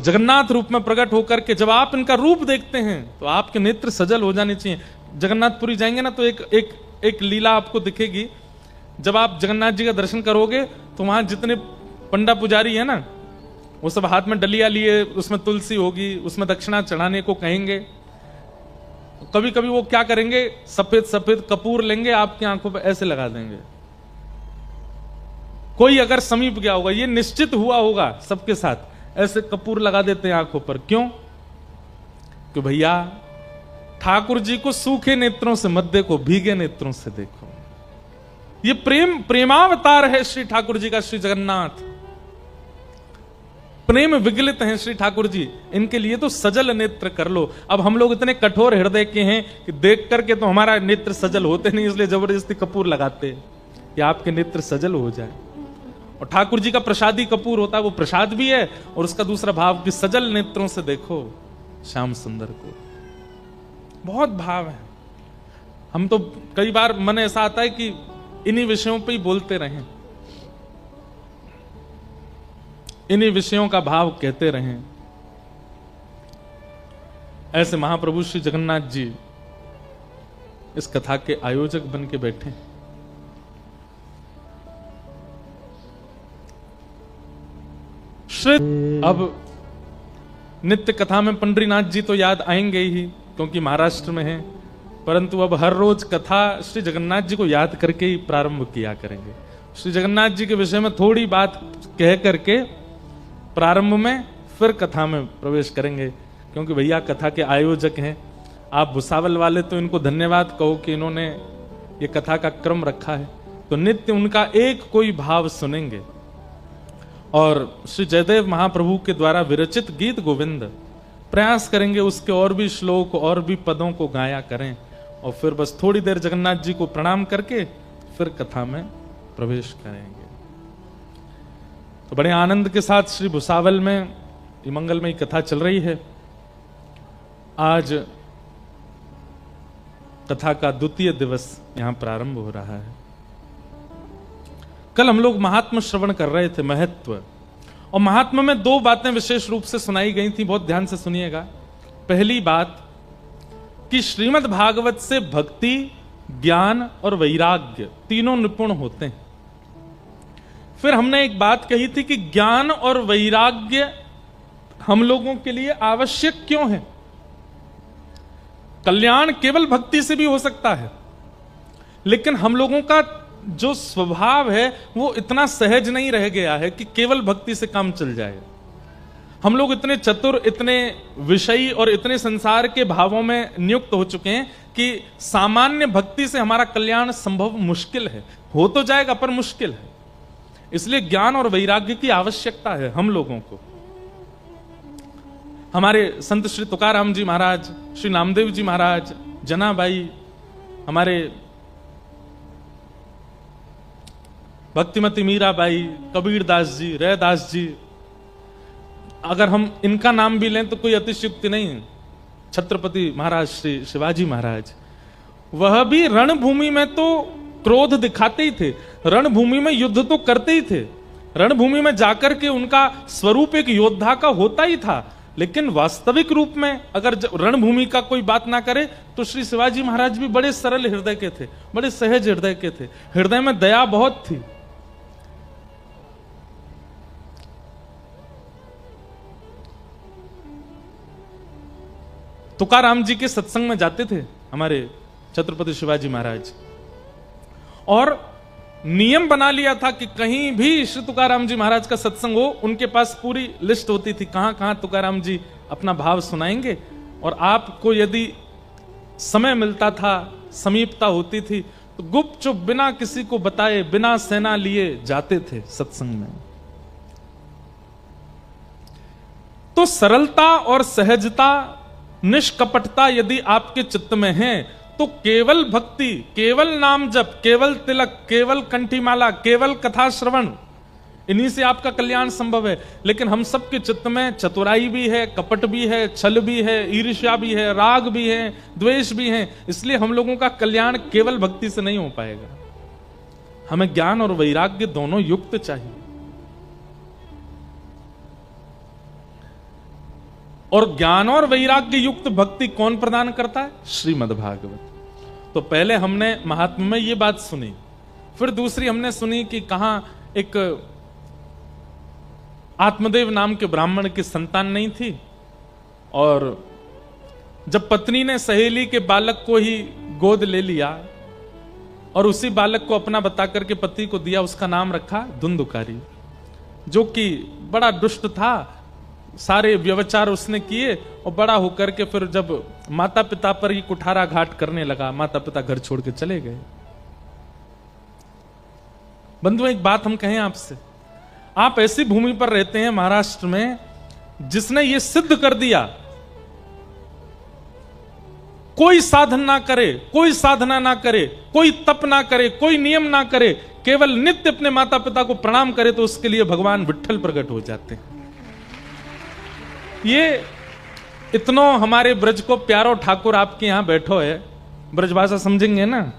जगन्नाथ रूप में प्रकट होकर के जब आप इनका रूप देखते हैं तो आपके नेत्र सजल हो जाने चाहिए। जगन्नाथपुरी जाएंगे ना तो एक लीला आपको दिखेगी। जब आप जगन्नाथ जी का दर्शन करोगे तो वहां जितने पंडा पुजारी है ना, वो सब हाथ में डलिया लिए, उसमें तुलसी होगी, उसमें दक्षिणा चढ़ाने को कहेंगे। कभी कभी वो क्या करेंगे, सफेद सफेद कपूर लेंगे, आपकी आंखों पर ऐसे लगा देंगे। कोई अगर समीप गया होगा, ये निश्चित हुआ होगा सबके साथ, ऐसे कपूर लगा देते हैं आंखों पर। क्यों? कि भैया ठाकुर जी को सूखे नेत्रों से मत देखो, भीगे नेत्रों से देखो। ये प्रेमावतार है श्री ठाकुर जी का, श्री जगन्नाथ प्रेम विगलित हैं श्री ठाकुर जी। इनके लिए तो सजल नेत्र कर लो। अब हम लोग इतने कठोर हृदय के हैं कि देख करके तो हमारा नेत्र सजल होते नहीं, इसलिए जबरदस्ती कपूर लगाते हैं कि आपके नेत्र सजल हो जाए। और ठाकुर जी का प्रसादी कपूर होता है, वो प्रसाद भी है और उसका दूसरा भाव कि सजल नेत्रों से देखो श्याम सुंदर को। बहुत भाव है। हम तो कई बार मन ऐसा आता है कि इन्हीं विषयों पे ही बोलते रहें, इन्हीं विषयों का भाव कहते रहें। ऐसे महाप्रभु श्री जगन्नाथ जी इस कथा के आयोजक बन के बैठे। श्री अब नित्य कथा में पंडरीनाथ जी तो याद आएंगे ही क्योंकि महाराष्ट्र में है, परंतु अब हर रोज कथा श्री जगन्नाथ जी को याद करके ही प्रारंभ किया करेंगे। श्री जगन्नाथ जी के विषय में थोड़ी बात कह करके प्रारंभ में फिर कथा में प्रवेश करेंगे, क्योंकि भैया कथा के आयोजक हैं। आप भुसावल वाले तो इनको धन्यवाद कहो कि इन्होंने ये कथा का क्रम रखा है। तो नित्य उनका एक कोई भाव सुनेंगे और श्री जयदेव महाप्रभु के द्वारा विरचित गीत गोविंद प्रयास करेंगे उसके और भी श्लोक और भी पदों को गाया करें, और फिर बस थोड़ी देर जगन्नाथ जी को प्रणाम करके फिर कथा में प्रवेश करेंगे। तो बड़े आनंद के साथ श्री भुसावल में ये मंगलमयी कथा चल रही है। आज कथा का द्वितीय दिवस यहां प्रारंभ हो रहा है। कल हम लोग महात्म श्रवण कर रहे थे, महत्व, और महात्मा में दो बातें विशेष रूप से सुनाई गई थी, बहुत ध्यान से सुनिएगा। पहली बात कि श्रीमद् भागवत से भक्ति, ज्ञान और वैराग्य तीनों निपुण होते हैं। फिर हमने एक बात कही थी कि ज्ञान और वैराग्य हम लोगों के लिए आवश्यक क्यों है। कल्याण केवल भक्ति से भी हो सकता है, लेकिन हम लोगों का जो स्वभाव है वो इतना सहज नहीं रह गया है कि केवल भक्ति से काम चल जाए। हम लोग इतने चतुर, इतने विषयी और इतने संसार के भावों में नियुक्त हो चुके हैं कि सामान्य भक्ति से हमारा कल्याण संभव मुश्किल है। हो तो जाएगा पर मुश्किल है। इसलिए ज्ञान और वैराग्य की आवश्यकता है हम लोगों को। हमारे संत श्री तुकाराम जी महाराज, श्री नामदेव जी महाराज, जनाबाई, हमारे भक्तिमती मीराबाई, कबीरदास जी, रैदास जी, अगर हम इनका नाम भी लें तो कोई अतिशयोक्ति नहीं है। छत्रपति महाराज श्री शिवाजी महाराज, वह भी रणभूमि में तो क्रोध दिखाते ही थे, रणभूमि में युद्ध तो करते ही थे, रणभूमि में जाकर के उनका स्वरूप एक योद्धा का होता ही था। लेकिन वास्तविक रूप में अगर रणभूमि का कोई बात ना करे तो श्री शिवाजी महाराज भी बड़े सरल हृदय के थे, बड़े सहज हृदय के थे। हृदय में दया बहुत थी। तुकाराम जी के सत्संग में जाते थे हमारे छत्रपति शिवाजी महाराज, और नियम बना लिया था कि कहीं भी श्री तुकाराम जी महाराज का सत्संग हो, उनके पास पूरी लिस्ट होती थी कहां कहां तुकाराम जी अपना भाव सुनाएंगे। और आपको यदि समय मिलता था, समीपता होती थी, तो गुपचुप बिना किसी को बताए, बिना सेना लिए जाते थे सत्संग में। तो सरलता और सहजता, निष्कपटता यदि आपके चित्त में है तो केवल भक्ति, केवल नाम जप, केवल तिलक, केवल कंठीमाला, केवल कथा श्रवण, इन्हीं से आपका कल्याण संभव है। लेकिन हम सबके चित्त में चतुराई भी है, कपट भी है, छल भी है, ईर्ष्या भी है, राग भी है, द्वेष भी है। इसलिए हम लोगों का कल्याण केवल भक्ति से नहीं हो पाएगा। हमें ज्ञान और वैराग्य दोनों युक्त चाहिए। और ज्ञान और वैराग्य युक्त भक्ति कौन प्रदान करता है? श्रीमद् भागवत। तो पहले हमने महात्म्य में ये बात सुनी, फिर दूसरी हमने सुनी कि कहां एक आत्मदेव नाम के ब्राह्मण की संतान नहीं थी, और जब पत्नी ने सहेली के बालक को ही गोद ले लिया और उसी बालक को अपना बता करके पति को दिया, उसका नाम रखा धुंधुकारी, जो कि बड़ा दुष्ट था, सारे व्यभिचार उसने किए, और बड़ा होकर के फिर जब माता पिता पर ही कुठारा घाट करने लगा, माता पिता घर छोड़ के चले गए। बंधुओं, एक बात हम कहें आपसे, आप ऐसी भूमि पर रहते हैं महाराष्ट्र में जिसने ये सिद्ध कर दिया, कोई साधन ना करे, कोई साधना ना करे, कोई तप ना करे, कोई नियम ना करे, केवल नित्य अपने माता पिता को प्रणाम करे तो उसके लिए भगवान विट्ठल प्रकट हो जाते हैं। ये इतनो हमारे ब्रज को प्यारो ठाकुर आपके यहां बैठो है, ब्रजभाषा समझेंगे ना,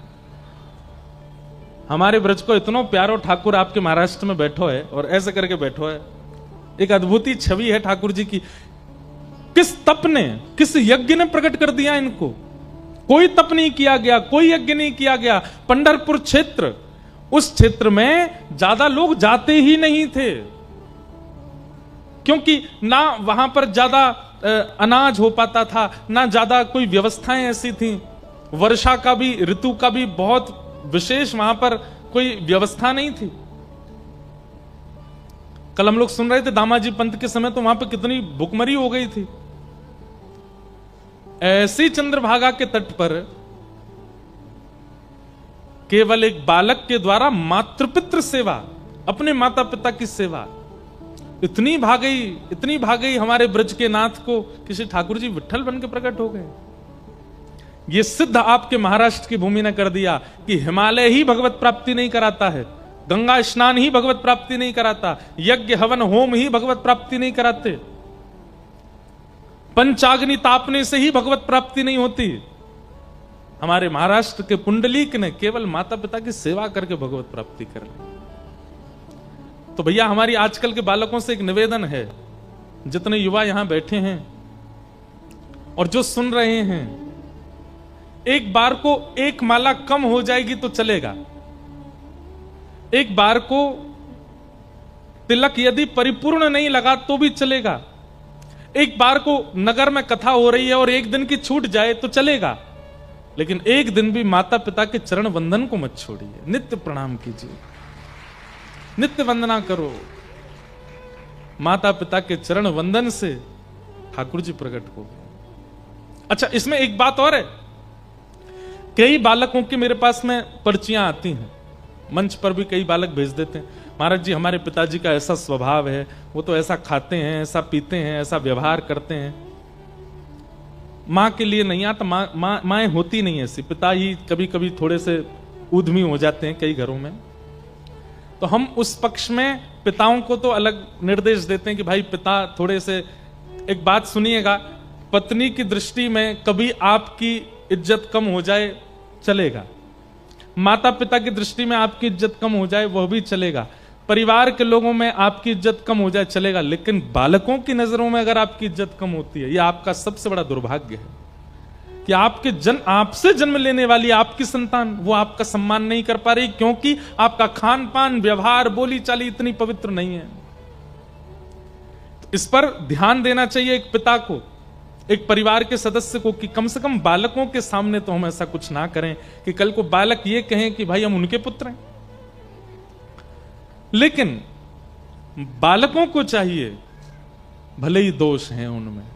हमारे ब्रज को इतनो प्यारो ठाकुर आपके महाराष्ट्र में बैठो है और ऐसे करके बैठो है। एक अद्भुत छवि है ठाकुर जी की। किस तप ने, किस यज्ञ ने प्रकट कर दिया इनको? कोई तप नहीं किया गया, कोई यज्ञ नहीं किया गया। पंढरपुर क्षेत्र, उस क्षेत्र में ज्यादा लोग जाते ही नहीं थे, क्योंकि ना वहां पर ज्यादा अनाज हो पाता था, ना ज्यादा कोई व्यवस्थाएं ऐसी थी, वर्षा का भी, ऋतु का भी बहुत विशेष वहां पर कोई व्यवस्था नहीं थी। कल हम लोग सुन रहे थे दामाजी पंत के समय, तो वहां पर कितनी भुखमरी हो गई थी। ऐसी चंद्रभागा के तट पर केवल एक बालक के द्वारा मातृपितृ सेवा, अपने माता पिता की सेवा इतनी भागई हमारे ब्रज के नाथ को, किसी ठाकुर जी विट्ठल बन के प्रकट हो गए। ये सिद्ध आपके महाराष्ट्र की भूमि ने कर दिया कि हिमालय ही भगवत प्राप्ति नहीं कराता है, गंगा स्नान ही भगवत प्राप्ति नहीं कराता, यज्ञ हवन होम ही भगवत प्राप्ति नहीं कराते, पंचाग्नि तापने से ही भगवत प्राप्ति नहीं होती। हमारे महाराष्ट्र के पुंडलीक ने केवल माता पिता की सेवा करके भगवत प्राप्ति कर ली। तो भैया, हमारी आजकल के बालकों से एक निवेदन है, जितने युवा यहां बैठे हैं और जो सुन रहे हैं, एक बार को एक माला कम हो जाएगी तो चलेगा, एक बार को तिलक यदि परिपूर्ण नहीं लगा तो भी चलेगा, एक बार को नगर में कथा हो रही है और एक दिन की छूट जाए तो चलेगा, लेकिन एक दिन भी माता पिता के चरण वंदन को मत छोड़िए। नित्य प्रणाम कीजिए, नित्य वंदना करो। माता पिता के चरण वंदन से ठाकुर जी प्रकट हो। अच्छा, इसमें एक बात और है, कई बालकों की मेरे पास में पर्चियां आती हैं, मंच पर भी कई बालक भेज देते हैं, महाराज जी हमारे पिताजी का ऐसा स्वभाव है, वो तो ऐसा खाते हैं, ऐसा पीते हैं, ऐसा व्यवहार करते हैं, माँ के लिए नहीं आता, माँ होती नहीं ऐसी, पिता ही कभी कभी थोड़े से उद्यमी हो जाते हैं कई घरों में। तो हम उस पक्ष में पिताओं को तो अलग निर्देश देते हैं कि भाई पिता थोड़े से, एक बात सुनिएगा, पत्नी की दृष्टि में कभी आपकी इज्जत कम हो जाए चलेगा, माता पिता की दृष्टि में आपकी इज्जत कम हो जाए वह भी चलेगा, परिवार के लोगों में आपकी इज्जत कम हो जाए चलेगा, लेकिन बालकों की नजरों में अगर आपकी इज्जत कम होती है, यह आपका सबसे बड़ा दुर्भाग्य है कि आपसे जन्म लेने वाली आपकी संतान वो आपका सम्मान नहीं कर पा रही, क्योंकि आपका खान पान, व्यवहार, बोली चाली इतनी पवित्र नहीं है। तो इस पर ध्यान देना चाहिए एक पिता को, एक परिवार के सदस्य को, कि कम से कम बालकों के सामने तो हम ऐसा कुछ ना करें कि कल को बालक ये कहें कि भाई हम उनके पुत्र हैं। लेकिन बालकों को चाहिए, भले ही दोष हैं उनमें,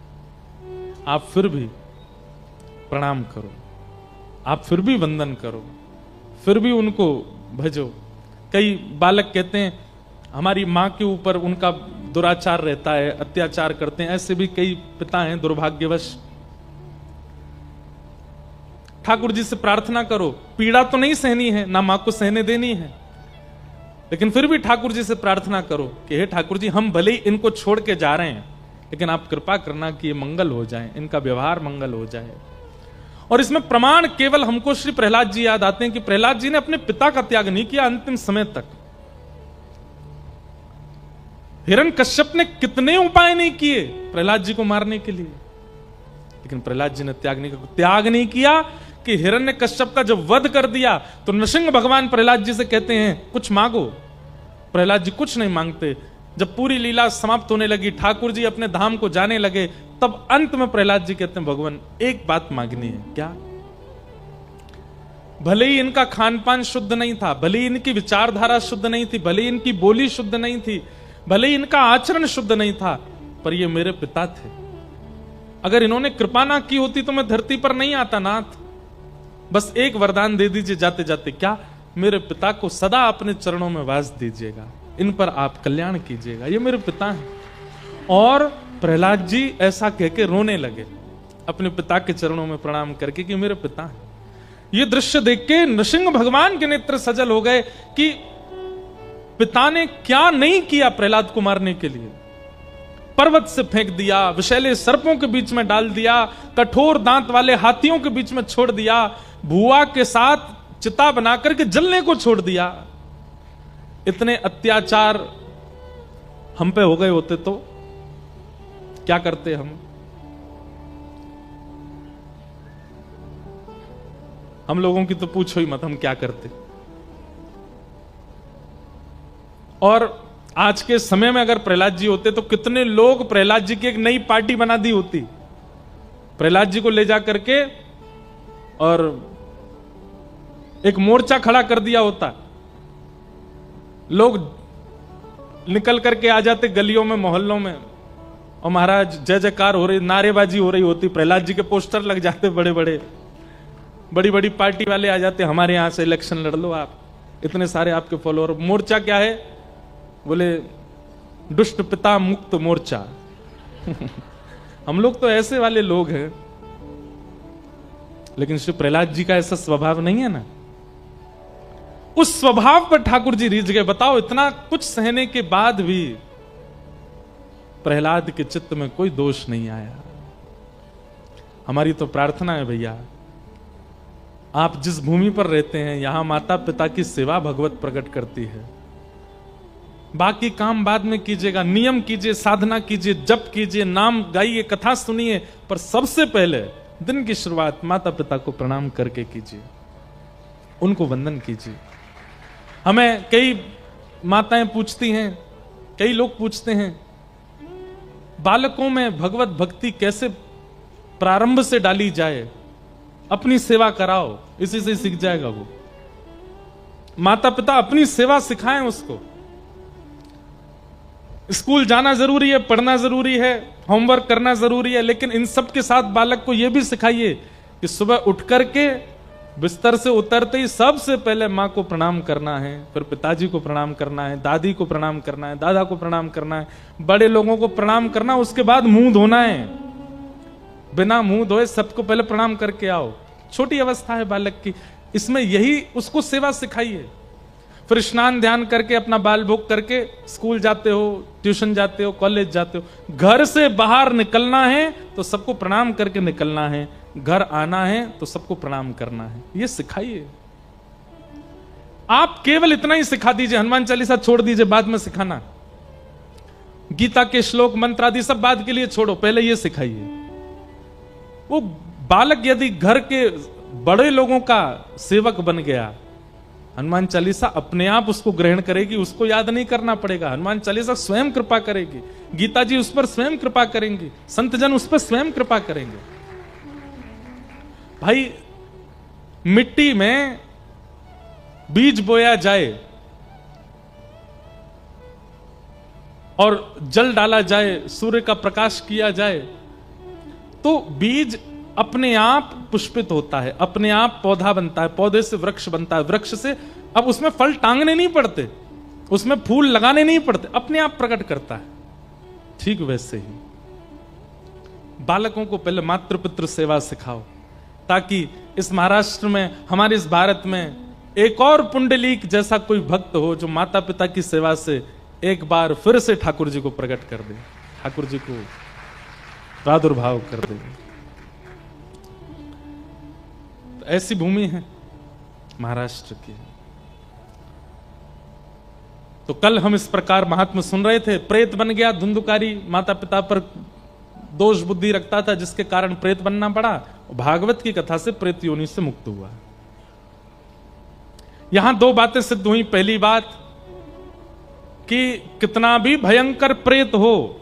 आप फिर भी प्रणाम करो, आप फिर भी वंदन करो, फिर भी उनको भजो। कई बालक कहते हैं हमारी मां के ऊपर उनका दुराचार रहता है, अत्याचार करते हैं, ऐसे भी कई पिता हैं दुर्भाग्यवश। ठाकुर जी से प्रार्थना करो, पीड़ा तो नहीं सहनी है, ना मां को सहने देनी है, लेकिन फिर भी ठाकुर जी से प्रार्थना करो कि हे ठाकुर जी, हम भले ही इनको छोड़ के जा रहे हैं, लेकिन आप कृपा करना कि ये मंगल हो जाए, इनका व्यवहार मंगल हो जाए। और इसमें प्रमाण केवल हमको श्री प्रहलाद जी याद आते हैं कि प्रहलाद जी ने अपने पिता का त्याग नहीं किया अंतिम समय तक। हिरण्यकश्यप ने कितने उपाय नहीं किए प्रहलाद जी को मारने के लिए, लेकिन प्रहलाद जी ने त्याग नहीं किया कि हिरण्यकश्यप का जब वध कर दिया तो नृसिंह भगवान प्रहलाद जी से कहते हैं कुछ मांगो। प्रहलाद जी कुछ नहीं मांगते। जब पूरी लीला समाप्त होने लगी, ठाकुर जी अपने धाम को जाने लगे, तब अंत में प्रहलाद जी कहते हैं भगवान एक बात मांगनी है। क्या? भले ही इनका खान पान शुद्ध नहीं था, भले ही इनकी विचारधारा शुद्ध नहीं थी, भले ही इनकी बोली शुद्ध नहीं थी, भले ही इनका आचरण शुद्ध नहीं था, पर ये मेरे पिता थे। अगर इन्होंने कृपा ना की होती तो मैं धरती पर नहीं आता नाथ। बस एक वरदान दे दीजिए जाते जाते। क्या? मेरे पिता को सदा अपने चरणों में वास दीजिएगा, इन पर आप कल्याण कीजिएगा, ये मेरे पिता हैं। और प्रहलाद जी ऐसा कह के रोने लगे अपने पिता के चरणों में प्रणाम करके कि मेरे पिता हैं। ये दृश्य देख के नृसिंह भगवान के नेत्र सजल हो गए कि पिता ने क्या नहीं किया प्रहलाद को मारने के लिए। पर्वत से फेंक दिया, विषैले सर्पों के बीच में डाल दिया, कठोर दांत वाले हाथियों के बीच में छोड़ दिया, भुआ के साथ चिता बना करके जलने को छोड़ दिया। इतने अत्याचार हम पे हो गए होते तो क्या करते हम लोगों की तो पूछो ही मत, हम क्या करते। और आज के समय में अगर प्रहलाद जी होते तो कितने लोग प्रहलाद जी की एक नई पार्टी बना दी होती, प्रहलाद जी को ले जा करके और एक मोर्चा खड़ा कर दिया होता। लोग निकल करके आ जाते गलियों में, मोहल्लों में, और महाराज जय जयकार हो रही, नारेबाजी हो रही होती, प्रहलाद जी के पोस्टर लग जाते बड़े बड़े, बड़ी बड़ी पार्टी वाले आ जाते, हमारे यहां से इलेक्शन लड़ लो आप, इतने सारे आपके फॉलोअर। मोर्चा क्या है? बोले दुष्ट पिता मुक्त मोर्चा। हम लोग तो ऐसे वाले लोग हैं, लेकिन श्री प्रहलाद जी का ऐसा स्वभाव नहीं है ना। उस स्वभाव पर ठाकुर जी रीझ गए। बताओ, इतना कुछ सहने के बाद भी प्रहलाद के चित्त में कोई दोष नहीं आया। हमारी तो प्रार्थना है भैया, आप जिस भूमि पर रहते हैं यहां माता पिता की सेवा भगवत प्रकट करती है। बाकी काम बाद में कीजिएगा, नियम कीजिए, साधना कीजिए, जप कीजिए, नाम गाइए, कथा सुनिए, पर सबसे पहले दिन की शुरुआत माता पिता को प्रणाम करके कीजिए, उनको वंदन कीजिए। हमें कई माताएं पूछती हैं, कई लोग पूछते हैं, बालकों में भगवत भक्ति कैसे प्रारंभ से डाली जाए? अपनी सेवा कराओ, इसी से सीख जाएगा वो। माता पिता अपनी सेवा सिखाएं उसको। स्कूल जाना जरूरी है, पढ़ना जरूरी है, होमवर्क करना जरूरी है, लेकिन इन सब के साथ बालक को यह भी सिखाइए कि सुबह उठ करके बिस्तर से उतरते ही सबसे पहले माँ को प्रणाम करना है, फिर पिताजी को प्रणाम करना है, दादी को प्रणाम करना है, दादा को प्रणाम करना है, बड़े लोगों को प्रणाम करना, उसके बाद मुंह धोना है। बिना मुंह धोए सबको पहले प्रणाम करके आओ। छोटी अवस्था है बालक की, इसमें यही उसको सेवा सिखाइए। फिर स्नान ध्यान करके अपना बाल भोग करके स्कूल जाते हो, ट्यूशन जाते हो, कॉलेज जाते हो। घर से बाहर निकलना है तो सबको प्रणाम करके निकलना है, घर आना है तो सबको प्रणाम करना है, ये सिखाइए। आप केवल इतना ही सिखा दीजिए, हनुमान चालीसा छोड़ दीजिए, बाद में सिखाना। गीता के श्लोक मंत्र आदि सब बाद के लिए छोड़ो, पहले ये सिखाइए। वो बालक यदि घर के बड़े लोगों का सेवक बन गया, हनुमान चालीसा अपने आप उसको ग्रहण करेगी, उसको याद नहीं करना पड़ेगा। हनुमान चालीसा स्वयं कृपा करेगी, गीता जी उस पर स्वयं कृपा करेंगी, संत जन उस पर स्वयं कृपा करेंगे। भाई, मिट्टी में बीज बोया जाए और जल डाला जाए, सूर्य का प्रकाश किया जाए, तो बीज अपने आप पुष्पित होता है, अपने आप पौधा बनता है, पौधे से वृक्ष बनता है, वृक्ष से अब उसमें फल टांगने नहीं पड़ते, उसमें फूल लगाने नहीं पड़ते, अपने आप प्रकट करता है। ठीक वैसे ही बालकों को पहले मातृ पितृ सेवा सिखाओ, ताकि इस महाराष्ट्र में, हमारे इस भारत में एक और पुंडलीक जैसा कोई भक्त हो जो माता पिता की सेवा से एक बार फिर से ठाकुर जी को प्रकट कर दे, ठाकुर जी को प्रादुर्भाव कर दे। तो ऐसी भूमि है महाराष्ट्र की। तो कल हम इस प्रकार महात्मा सुन रहे थे, प्रेत बन गया, धुंधुकारी माता पिता पर दोष बुद्धि रखता था जिसके कारण प्रेत बनना पड़ा। भागवत की कथा से प्रेत योनि से मुक्त हुआ। यहां दो बातें सिद्ध हुई। पहली बात कि कितना भी भयंकर प्रेत हो,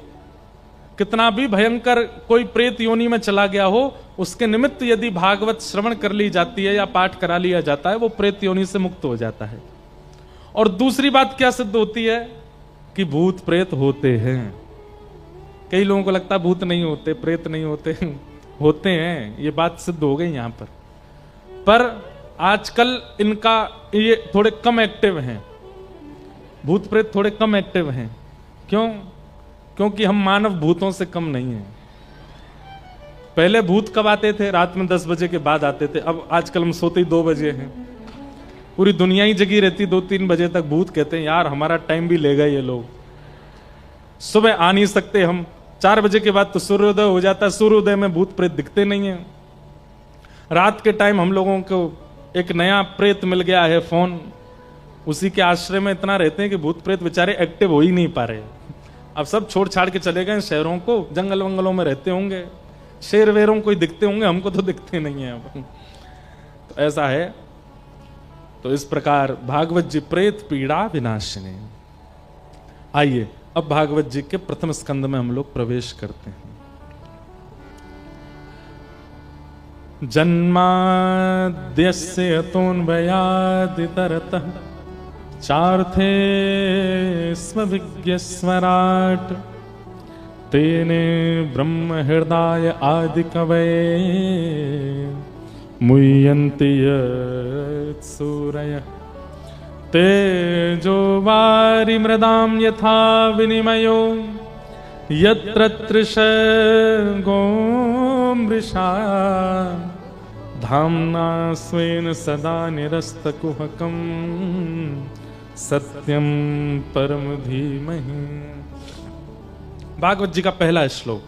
कितना भी भयंकर कोई प्रेत योनि में चला गया हो, उसके निमित्त यदि भागवत श्रवण कर ली जाती है या पाठ करा लिया जाता है, वो प्रेत योनि से मुक्त हो जाता है। और दूसरी बात क्या सिद्ध होती है कि भूत प्रेत होते हैं। कई लोगों को लगता है भूत नहीं होते, प्रेत नहीं होते, होते हैं। ये बात सिद्ध हो गई यहां पर आजकल इनका ये थोड़े कम एक्टिव हैं, भूत प्रेत थोड़े कम एक्टिव हैं। क्यों? क्योंकि हम मानव भूतों से कम नहीं हैं। पहले भूत कब आते थे? रात में 10 बजे के बाद आते थे। अब आजकल हम सोते ही 2 बजे हैं, पूरी दुनिया ही जगी रहती 2-3 बजे तक। भूत कहते हैं यार हमारा टाइम भी लेगा ये लोग, सुबह आ नहीं सकते हम। 4 बजे के बाद तो सूर्योदय हो जाता है, सूर्योदय में भूत प्रेत दिखते नहीं है। रात के टाइम हम लोगों को एक नया प्रेत मिल गया है, फोन, उसी के आश्रय में इतना रहते हैं कि भूत प्रेत बेचारे एक्टिव हो ही नहीं पा रहे। अब सब छोड़ छाड़ के चले गए शहरों को, जंगल वंगलों में रहते होंगे, शेर वेरों को दिखते होंगे, हमको तो दिखते नहीं है अब। तो ऐसा है। तो इस प्रकार भागवत जी प्रेत पीड़ा विनाशिनी। आइए अब भागवत जी के प्रथम स्कंद में हम लोग प्रवेश करते हैं। जन्माद्यस्य यतोऽन्वयादितरतः चार्थे स्वविज्ञस्वराट् तेने ब्रह्म हृदय आदि कवये मुह्यन्ति यत्सूरयः तेजो वारिमृदां यथा विनिमयो यत्र त्रिशर्गो मृषा धाम्ना स्वेन सदा निरस्तकुहकं सत्यम परम धीमहि। भागवत जी का पहला श्लोक।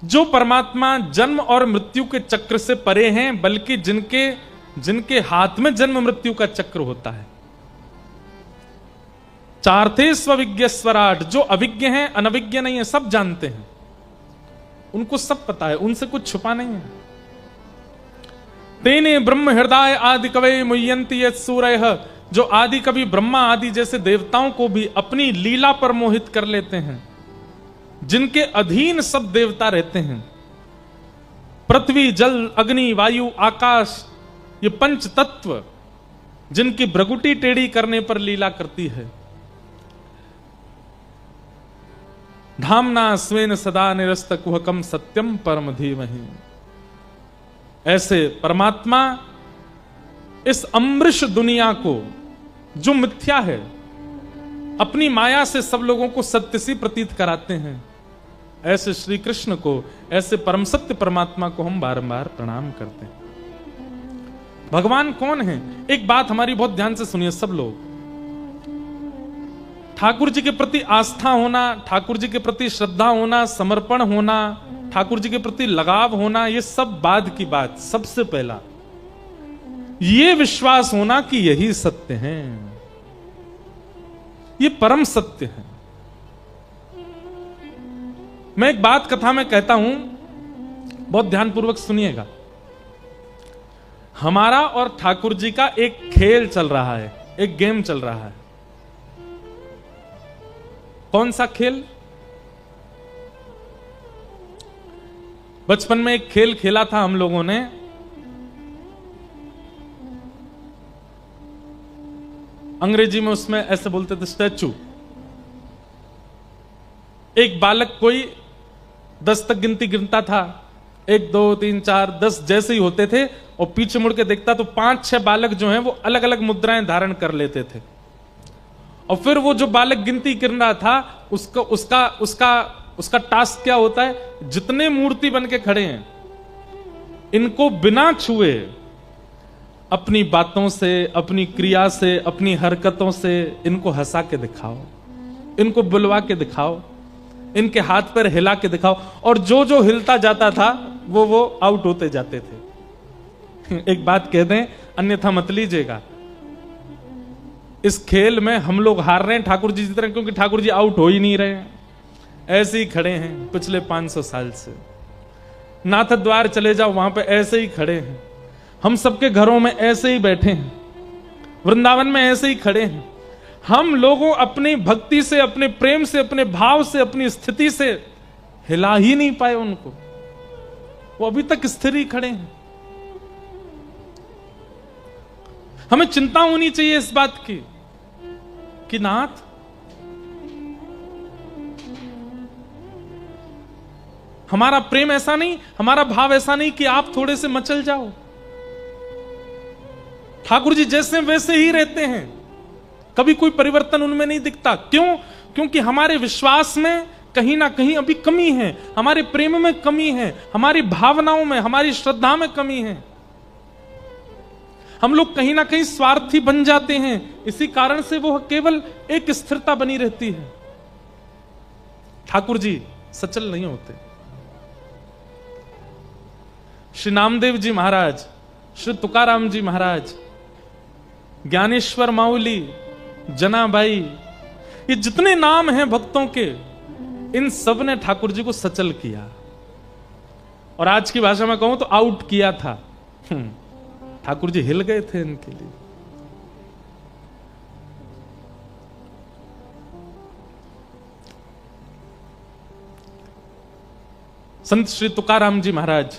जो परमात्मा जन्म और मृत्यु के चक्र से परे हैं, बल्कि जिनके हाथ में जन्म मृत्यु का चक्र होता है। चार्थे स्वविज्ञ स्वराट, जो अविज्ञ हैं, अनविज्ञ नहीं है, सब जानते हैं, उनको सब पता है, उनसे कुछ छुपा नहीं है। तेने ब्रह्म हृदय आदि कवये मुह्यन्ति यत्सूरयः, जो आदि कवि ब्रह्मा आदि जैसे देवताओं को भी अपनी लीला पर मोहित कर लेते हैं, जिनके अधीन सब देवता रहते हैं। पृथ्वी, जल, अग्नि, वायु, आकाश, ये पंच तत्व जिनकी भ्रगुटी टेढ़ी करने पर लीला करती है। धामना स्वेन सदा निरस्त कुहकम सत्यम परम धीमहि। ऐसे परमात्मा इस अमृष दुनिया को, जो मिथ्या है, अपनी माया से सब लोगों को सत्य सी प्रतीत कराते हैं। ऐसे श्री कृष्ण को, ऐसे परम सत्य परमात्मा को हम बारंबार प्रणाम करते हैं। भगवान कौन है? एक बात हमारी बहुत ध्यान से सुनिए सब लोग। ठाकुर जी के प्रति आस्था होना, ठाकुर जी के प्रति श्रद्धा होना, समर्पण होना, ठाकुर जी के प्रति लगाव होना, ये सब बाद की बात। सबसे पहला ये विश्वास होना कि यही सत्य है, ये परम सत्य है। मैं एक बात कथा में कहता हूं, बहुत ध्यानपूर्वक सुनिएगा। हमारा और ठाकुर जी का एक खेल चल रहा है, एक गेम चल रहा है। कौन सा खेल? बचपन में एक खेल खेला था हम लोगों ने, अंग्रेजी में उसमें ऐसे बोलते थे स्टैचू। एक बालक कोई 10 तक गिनती गिनता था, 1 2 3 4 10 जैसे ही होते थे, और पीछे मुड़ के देखता तो 5-6 बालक जो हैं वो अलग अलग मुद्राएं धारण कर लेते थे। और फिर वो जो बालक गिनती गिन रहा था, उसका टास्क क्या होता है? जितने मूर्ति बन के खड़े हैं, इनको बिना छुए अपनी बातों से, अपनी क्रिया से, अपनी हरकतों से इनको हंसा के दिखाओ, इनको बुलवा के दिखाओ, इनके हाथ पैर हिला के दिखाओ। और जो जो हिलता जाता था वो आउट होते जाते थे। एक बात कह दें, अन्यथा मत लीजिएगा। इस खेल में हम लोग हार रहे हैं ठाकुर जी की तरह, क्योंकि ठाकुर जी आउट हो ही नहीं रहे हैं, ऐसे ही खड़े हैं पिछले 500 साल से। नाथ द्वार चले जाओ, वहां पे ऐसे ही खड़े हैं। हम सबके घरों में ऐसे ही बैठे हैं, वृंदावन में ऐसे ही खड़े हैं। हम लोगों अपनी भक्ति से, अपने प्रेम से, अपने भाव से, अपनी स्थिति से हिला ही नहीं पाए उनको, वो अभी तक स्थिर ही खड़े हैं। हमें चिंता होनी चाहिए इस बात की कि नाथ, हमारा प्रेम ऐसा नहीं, हमारा भाव ऐसा नहीं कि आप थोड़े से मचल जाओ। ठाकुर जी जैसे वैसे ही रहते हैं, कभी कोई परिवर्तन उनमें नहीं दिखता। क्यों? क्योंकि हमारे विश्वास में कहीं ना कहीं अभी कमी है, हमारे प्रेम में कमी है, हमारी भावनाओं में, हमारी श्रद्धा में कमी है। हम लोग कहीं ना कहीं स्वार्थी बन जाते हैं, इसी कारण से वो केवल एक स्थिरता बनी रहती है। ठाकुर जी सचल नहीं होते। श्री नामदेव जी महाराज, श्री तुकाराम जी महाराज, ज्ञानेश्वर माउली, जनाबाई, ये जितने नाम हैं भक्तों के, इन सब ने ठाकुर जी को सचल किया, और आज की भाषा में कहूं तो आउट किया था। ठाकुर जी हिल गए थे इनके लिए। संत श्री तुकाराम जी महाराज,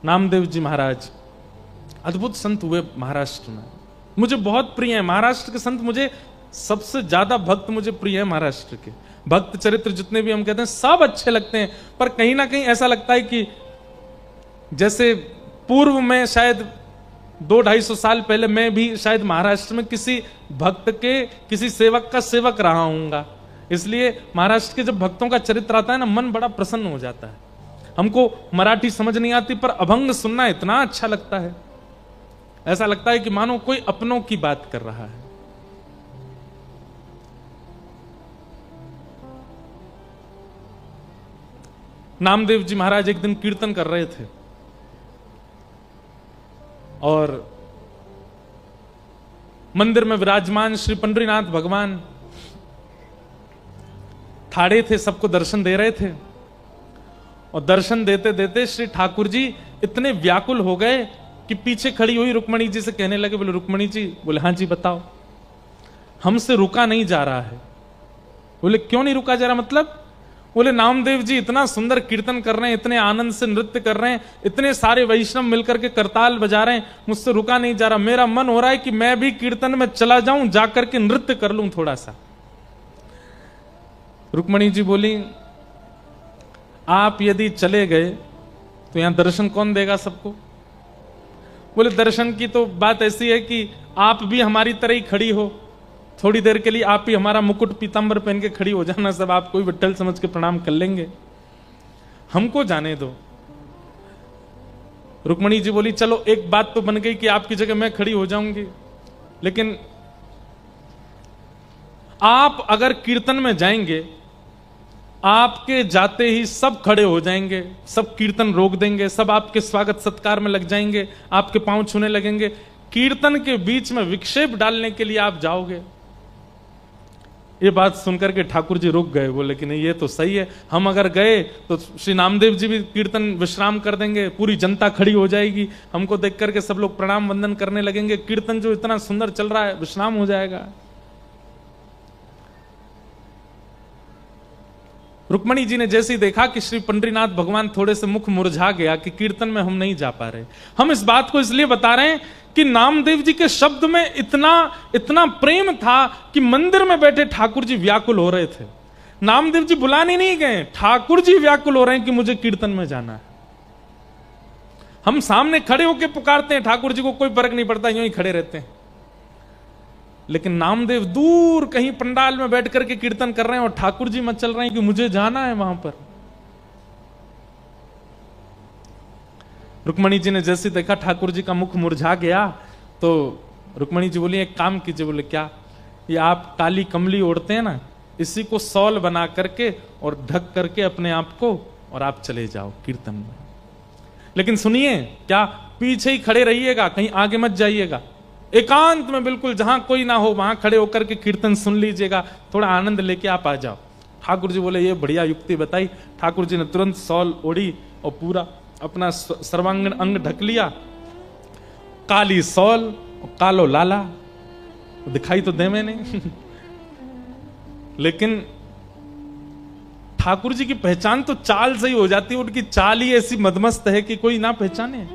नामदेव जी महाराज, अद्भुत संत हुए महाराष्ट्र में। मुझे बहुत प्रिय है महाराष्ट्र के संत, मुझे सबसे ज्यादा भक्त मुझे प्रिय है महाराष्ट्र के। भक्त चरित्र जितने भी हम कहते हैं सब अच्छे लगते हैं, पर कहीं ना कहीं ऐसा लगता है कि जैसे पूर्व में शायद 200-250 साल पहले मैं भी शायद महाराष्ट्र में किसी भक्त के, किसी सेवक का सेवक रहा हूंगा, इसलिए महाराष्ट्र के जब भक्तों का चरित्र आता है ना, मन बड़ा प्रसन्न हो जाता है। हमको मराठी समझ नहीं आती, पर अभंग सुनना इतना अच्छा लगता है, ऐसा लगता है कि मानो कोई अपनों की बात कर रहा है। नामदेव जी महाराज एक दिन कीर्तन कर रहे थे और मंदिर में विराजमान श्री पंडरीनाथ भगवान ठाड़े थे, सबको दर्शन दे रहे थे। और दर्शन देते देते श्री ठाकुर जी इतने व्याकुल हो गए कि पीछे खड़ी हुई रुक्मणी जी से कहने लगे, बोले रुक्मणी जी, बोले हाँ जी बताओ, हमसे रुका नहीं जा रहा है। बोले क्यों नहीं रुका जा रहा, मतलब? बोले नामदेव जी इतना सुंदर कीर्तन कर रहे हैं, इतने आनंद से नृत्य कर रहे हैं, इतने सारे वैष्णव मिलकर के करताल बजा रहे हैं, मुझसे रुका नहीं जा रहा। मेरा मन हो रहा है कि मैं भी कीर्तन में चला जाऊं, जाकर के नृत्य कर लूं थोड़ा सा। रुक्मणी जी बोली, आप यदि चले गए तो यहां दर्शन कौन देगा सबको? बोले दर्शन की तो बात ऐसी है कि आप भी हमारी तरह ही खड़ी हो, थोड़ी देर के लिए आप ही हमारा मुकुट पीतांबर पहन के खड़ी हो जाना, सब आपको ही विट्ठल समझ के प्रणाम कर लेंगे, हमको जाने दो। रुक्मणी जी बोली, चलो एक बात तो बन गई कि आपकी जगह मैं खड़ी हो जाऊंगी, लेकिन आप अगर कीर्तन में जाएंगे, आपके जाते ही सब खड़े हो जाएंगे, सब कीर्तन रोक देंगे, सब आपके स्वागत सत्कार में लग जाएंगे, आपके पांव छूने लगेंगे, कीर्तन के बीच में विक्षेप डालने के लिए आप जाओगे। ये बात सुनकर के ठाकुर जी रुक गए, बोले कि नहीं ये तो सही है, हम अगर गए तो श्री नामदेव जी भी कीर्तन विश्राम कर देंगे, पूरी जनता खड़ी हो जाएगी, हमको देख करके सब लोग प्रणाम वंदन करने लगेंगे, कीर्तन जो इतना सुंदर चल रहा है विश्राम हो जाएगा। रुक्मणी जी ने जैसे ही देखा कि श्री पंडरीनाथ भगवान थोड़े से मुख मुरझा गया कि कीर्तन में हम नहीं जा पा रहे, हम इस बात को इसलिए बता रहे हैं कि नामदेव जी के शब्द में इतना इतना प्रेम था कि मंदिर में बैठे ठाकुर जी व्याकुल हो रहे थे। नामदेव जी बुलाने नहीं गए, ठाकुर जी व्याकुल हो रहे हैं कि मुझे कीर्तन में जाना है। हम सामने खड़े होकर पुकारते हैं ठाकुर जी को, कोई फर्क नहीं पड़ता, यूं ही खड़े रहते हैं, लेकिन नामदेव दूर कहीं पंडाल में बैठ करके कीर्तन कर रहे हैं और ठाकुर जी मत चल रहे हैं कि मुझे जाना है वहां पर। रुक्मणी जी ने जैसे देखा ठाकुर जी का मुख मुरझा गया, तो रुक्मणी जी बोली एक काम कीजिए। बोले क्या? ये आप काली कमली ओढ़ते हैं ना, इसी को सॉल बना करके और ढक करके अपने आप को, और आप चले जाओ कीर्तन में। लेकिन सुनिए, क्या पीछे ही खड़े रहिएगा, कहीं आगे मत जाइएगा, एकांत में बिल्कुल जहां कोई ना हो वहां खड़े होकर के कीर्तन सुन लीजिएगा, थोड़ा आनंद लेके आप आ जाओ। ठाकुर जी बोले ये बढ़िया युक्ति बताई। ठाकुर जी ने तुरंत शॉल ओढ़ी और पूरा अपना सर्वांगीण अंग ढक लिया। काली शॉल और कालो लाला दिखाई तो दे मैंने लेकिन ठाकुर जी की पहचान तो चाल से ही हो जाती है, उनकी चाल ही ऐसी मदमस्त है कि कोई ना पहचाने।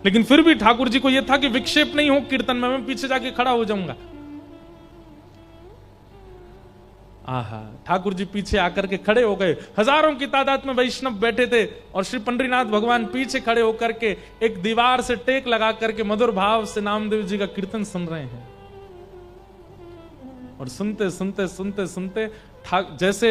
लेकिन फिर भी ठाकुर जी को यह था कि विक्षेप नहीं हो कीर्तन में, मैं पीछे जाके खड़ा हो जाऊंगा। आहा, ठाकुर जी पीछे आकर के खड़े हो गए। हजारों की तादाद में वैष्णव बैठे थे और श्री पंडरीनाथ भगवान पीछे खड़े होकर के एक दीवार से टेक लगा करके मधुर भाव से नामदेव जी का कीर्तन सुन रहे हैं। और सुनते सुनते सुनते सुनते जैसे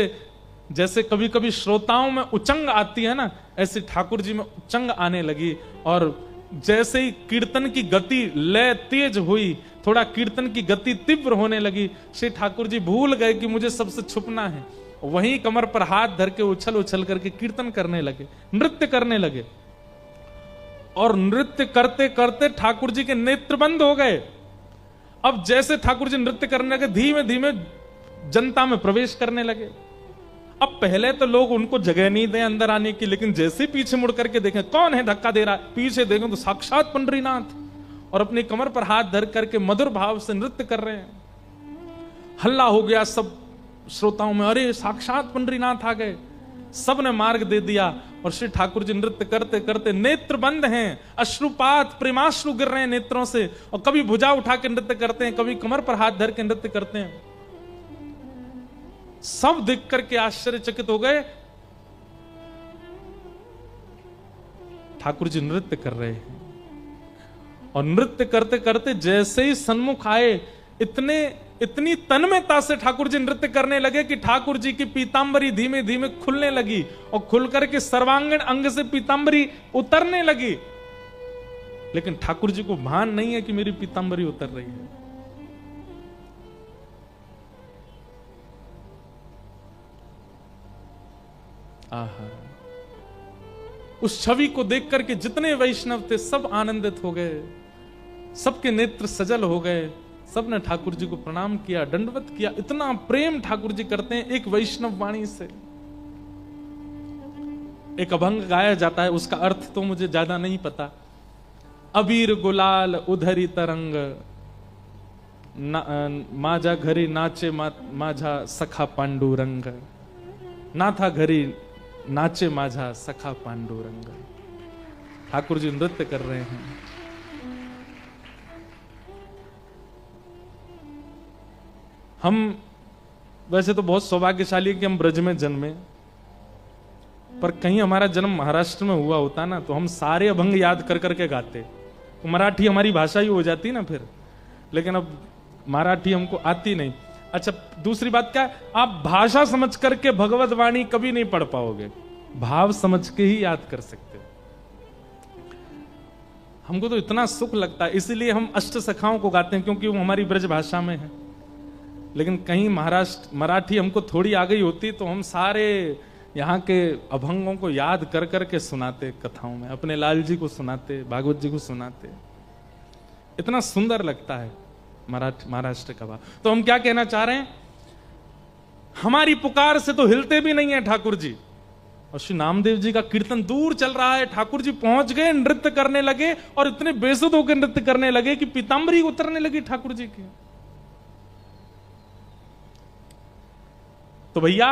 जैसे कभी कभी श्रोताओं में उचंग आती है ना, ऐसे ठाकुर जी में उचंग आने लगी। और जैसे ही कीर्तन की गति लय तेज हुई, थोड़ा कीर्तन की गति तीव्र होने लगी, श्री ठाकुर जी भूल गए कि मुझे सबसे छुपना है। वहीं कमर पर हाथ धर के उछल उछल करके कीर्तन करने लगे, नृत्य करने लगे। और नृत्य करते करते ठाकुर जी के नेत्र बंद हो गए। अब जैसे ठाकुर जी नृत्य करने लगे, धीमे धीमे जनता में प्रवेश करने लगे। अब पहले तो लोग उनको जगह नहीं दें अंदर आने की, लेकिन जैसे पीछे मुड़ करके देखें कौन है धक्का दे रहा है, पीछे देखें तो साक्षात पंडरीनाथ, और अपनी कमर पर हाथ धर करके मधुर भाव से नृत्य कर रहे हैं। हल्ला हो गया सब श्रोताओं में, अरे साक्षात पंडरीनाथ आ गए। सब ने मार्ग दे दिया और श्री ठाकुर जी नृत्य करते करते नेत्र बंद हैं, अश्रुपात प्रेमाश्रु गिर रहे हैं नेत्रों से, और कभी भुजा उठा के नृत्य करते हैं, कभी कमर पर हाथ धर के नृत्य करते हैं। सब देख करके आश्चर्यचकित हो गए। ठाकुर जी नृत्य कर रहे हैं और नृत्य करते करते जैसे ही सन्मुख आए, इतनी तन्मयता से ठाकुर जी नृत्य करने लगे कि ठाकुर जी की पीतांबरी धीमे धीमे खुलने लगी और खुल करके सर्वांगीण अंग से पीतांबरी उतरने लगी। लेकिन ठाकुर जी को भान नहीं है कि मेरी पीतांबरी उतर रही है। आहा, उस छवि को देख करके जितने वैष्णव थे सब आनंदित हो गए, सबके नेत्र सजल हो गए। सबने ठाकुर जी को प्रणाम किया, दंडवत किया। इतना प्रेम ठाकुर जी करते हैं एक वैष्णव वाणी से। एक अभंग गाया जाता है, उसका अर्थ तो मुझे ज्यादा नहीं पता। अबीर गुलाल उधरी तरंग, माझा घरी नाचे माझा सखा पांडुरंग, नाथा घरी नाचे माझा सखा पांडुरंग। ठाकुर जी नृत्य कर रहे हैं। हम वैसे तो बहुत सौभाग्यशाली है कि हम ब्रज में जन्मे, पर कहीं हमारा जन्म महाराष्ट्र में हुआ होता ना तो हम सारे अभंग याद कर करके गाते, तो मराठी हमारी भाषा ही हो जाती ना फिर। लेकिन अब मराठी हमको आती नहीं। अच्छा, दूसरी बात क्या है, आप भाषा समझ करके भगवत वाणी कभी नहीं पढ़ पाओगे, भाव समझ के ही याद कर सकते हो। हमको तो इतना सुख लगता है, इसीलिए हम अष्ट सखाओं को गाते हैं, क्योंकि वो हमारी ब्रज भाषा में है। लेकिन कहीं महाराष्ट्र मराठी हमको थोड़ी आ गई होती तो हम सारे यहाँ के अभंगों को याद कर करके सुनाते, कथाओं में अपने लाल जी को सुनाते, भागवत जी को सुनाते। इतना सुंदर लगता है महाराष्ट्र का भाव। तो हम क्या कहना चाह रहे हैं, हमारी पुकार से तो हिलते भी नहीं है ठाकुर जी। और श्री नामदेव जी का कीर्तन दूर चल रहा है, ठाकुर जी पहुंच गए, नृत्य करने लगे और इतने बेसुध होकर नृत्य करने लगे कि पीतांबरी उतरने लगी ठाकुर जी की। तो भैया,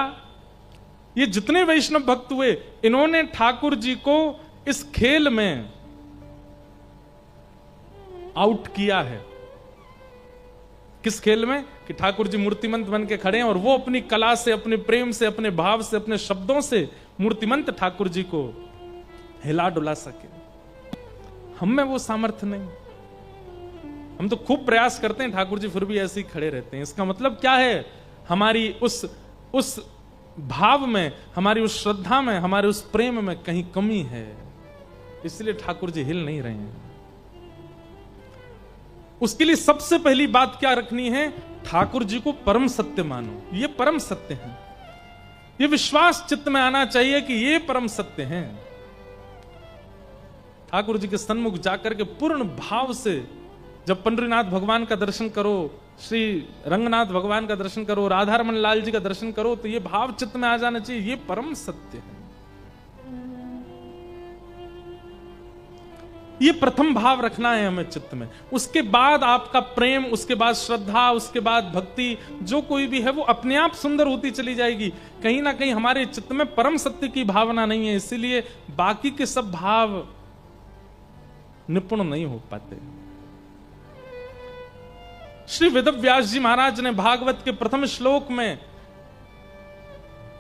ये जितने वैष्णव भक्त हुए, इन्होंने ठाकुर जी को इस खेल में आउट किया है। किस खेल में? कि ठाकुर जी मूर्तिमंत बन के खड़े हैं और वो अपनी कला से, अपने प्रेम से, अपने भाव से, अपने शब्दों से मूर्तिमंत ठाकुर जी को हिला डुला सके। हम में वो सामर्थ्य नहीं। हम तो खूब प्रयास करते हैं, ठाकुर जी फिर भी ऐसे ही खड़े रहते हैं। इसका मतलब क्या है, हमारी उस भाव में, हमारी उस श्रद्धा में, हमारे उस प्रेम में कहीं कमी है, इसलिए ठाकुर जी हिल नहीं रहे हैं। उसके लिए सबसे पहली बात क्या रखनी है, ठाकुर जी को परम सत्य मानो। ये परम सत्य है, ये विश्वास चित्त में आना चाहिए कि ये परम सत्य है। ठाकुर जी के सन्मुख जाकर के पूर्ण भाव से जब पंडरीनाथ भगवान का दर्शन करो, श्री रंगनाथ भगवान का दर्शन करो, राधा रमन लाल जी का दर्शन करो, तो ये भाव चित्त में आ जाना चाहिए, ये परम सत्य है। ये प्रथम भाव रखना है हमें चित्त में। उसके बाद आपका प्रेम, उसके बाद श्रद्धा, उसके बाद भक्ति, जो कोई भी है वो अपने आप सुंदर होती चली जाएगी। कहीं ना कहीं हमारे चित्त में परम सत्य की भावना नहीं है, इसीलिए बाकी के सब भाव निपुण नहीं हो पाते। श्री वेदव्यास जी महाराज ने भागवत के प्रथम श्लोक में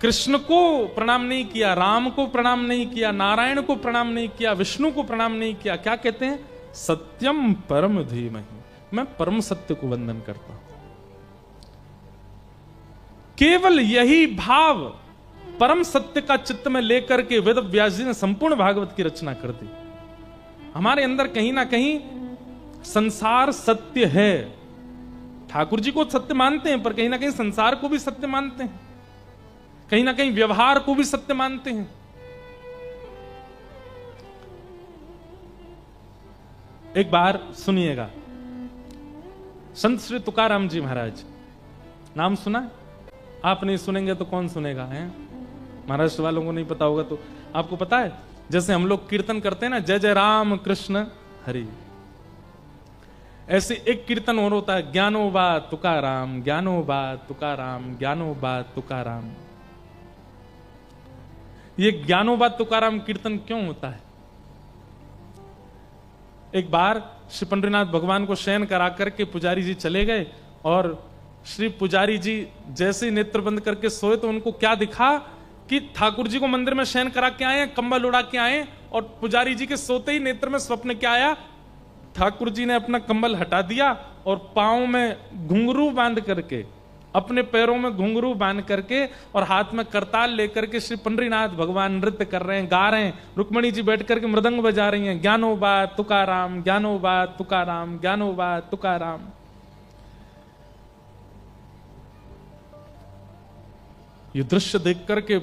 कृष्ण को प्रणाम नहीं किया, राम को प्रणाम नहीं किया, नारायण को प्रणाम नहीं किया, विष्णु को प्रणाम नहीं किया। क्या कहते हैं? सत्यम परम धीमहि, मैं परम सत्य को वंदन करता हूं। केवल यही भाव परम सत्य का चित्त में लेकर के वेदव्यास जी ने संपूर्ण भागवत की रचना कर दी। हमारे अंदर कहीं ना कहीं संसार सत्य है, ठाकुर जी को सत्य मानते हैं, पर कहीं ना कहीं संसार को भी सत्य मानते हैं, कहीं ना कहीं व्यवहार को भी सत्य मानते हैं। एक बार सुनिएगा, संत श्री तुकाराम जी महाराज, नाम सुना? आप नहीं सुनेंगे तो कौन सुनेगा? है महाराष्ट्र वालों को नहीं पता होगा तो आपको पता है, जैसे हम लोग कीर्तन करते हैं ना, जय जय राम कृष्ण हरि, ऐसे एक कीर्तन और होता है, ज्ञानोबा तुकाराम, ज्ञानोबा तुकाराम, ज्ञानोबा तुकाराम। ये ज्ञानोबा तुकाराम कीर्तन क्यों होता है? एक बार श्री पंडरीनाथ भगवान को शयन करा करके पुजारी जी चले गए, और श्री पुजारी जी जैसे नेत्र बंद करके सोए तो उनको क्या दिखा कि ठाकुर जी को मंदिर में शयन करा के आए, कंबल उड़ा के आए, और पुजारी जी के सोते ही नेत्र में स्वप्न क्या आया? ठाकुर जी ने अपना कंबल हटा दिया और पांव में घुंघरू बांध करके, अपने पैरों में घुंघरू बांध करके और हाथ में करताल लेकर के श्री पंडरीनाथ भगवान नृत्य कर रहे हैं, गा रहे हैं। रुक्मणी जी बैठ करके मृदंग बजा रही हैं, ज्ञानोबा तुकाराम, ज्ञानोबा तुकाराम, ज्ञानोबा तुकाराम। ये दृश्य देख करके